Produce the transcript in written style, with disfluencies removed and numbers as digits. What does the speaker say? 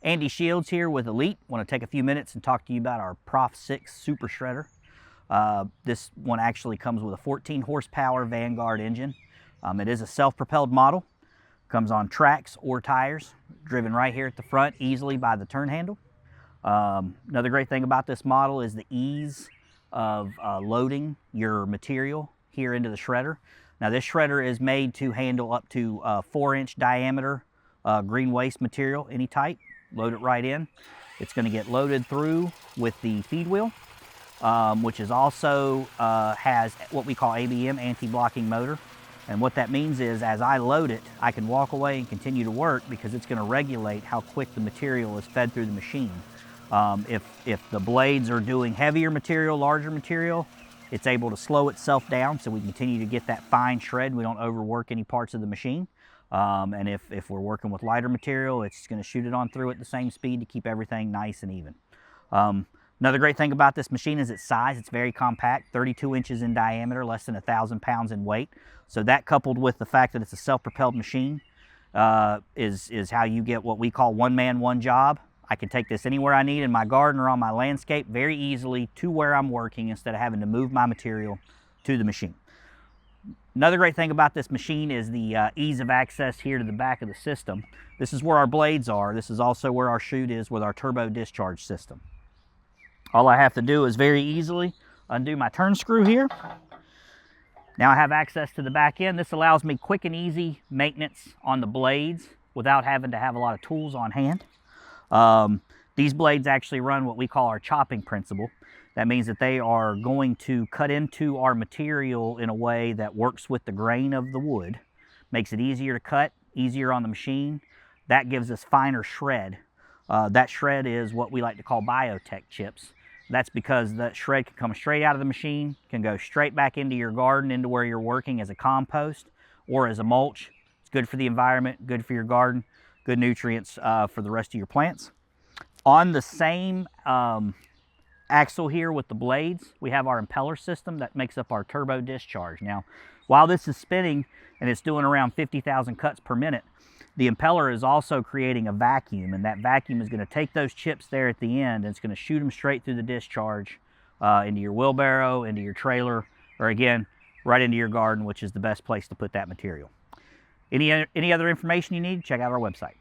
Andy Shields here with Elite. Want to take a few minutes and talk to you about our Prof 6 Super Shredder. This one actually comes with a 14 horsepower Vanguard engine. It is a self-propelled model. Comes on tracks or tires, driven right here at the front easily by the turn handle. Another great thing about this model is the ease of loading your material here into the shredder. Now this shredder is made to handle up to 4-inch diameter green waste material, any type. Load it right in. It's going to get loaded through with the feed wheel, which is also has what we call ABM, anti-blocking motor. And what that means is as I load it, I can walk away and continue to work because it's going to regulate how quick the material is fed through the machine. If the blades are doing heavier material, larger material, it's able to slow itself down so we continue to get that fine shred. We don't overwork any parts of the machine. And if we're working with lighter material, it's going to shoot it on through at the same speed to keep everything nice and even. Another great thing about this machine is its size. It's very compact, 32 inches in diameter, less than 1,000 pounds in weight. So that, coupled with the fact that it's a self-propelled machine, is how you get what we call one man, one job. I can take this anywhere I need in my garden or on my landscape very easily to where I'm working instead of having to move my material to the machine. Another great thing about this machine is the ease of access here to the back of the system. This is where our blades are. This is also where our chute is with our turbo discharge system. All I have to do is very easily undo my turn screw here. Now I have access to the back end. This allows me quick and easy maintenance on the blades without having to have a lot of tools on hand. These blades actually run what we call our chopping principle. That means that they are going to cut into our material in a way that works with the grain of the wood. Makes it easier to cut, easier on the machine. That gives us finer shred. That shred is what we like to call biotech chips. That's because that shred can come straight out of the machine, can go straight back into your garden, into where you're working as a compost or as a mulch. It's good for the environment, good for your garden, good nutrients for the rest of your plants. On the same axle here with the blades, we have our impeller system that makes up our turbo discharge. Now, while this is spinning and it's doing around 50,000 cuts per minute, the impeller is also creating a vacuum, and that vacuum is going to take those chips there at the end and it's going to shoot them straight through the discharge into your wheelbarrow, into your trailer, or again, right into your garden, which is the best place to put that material. Any other information you need, check out our website.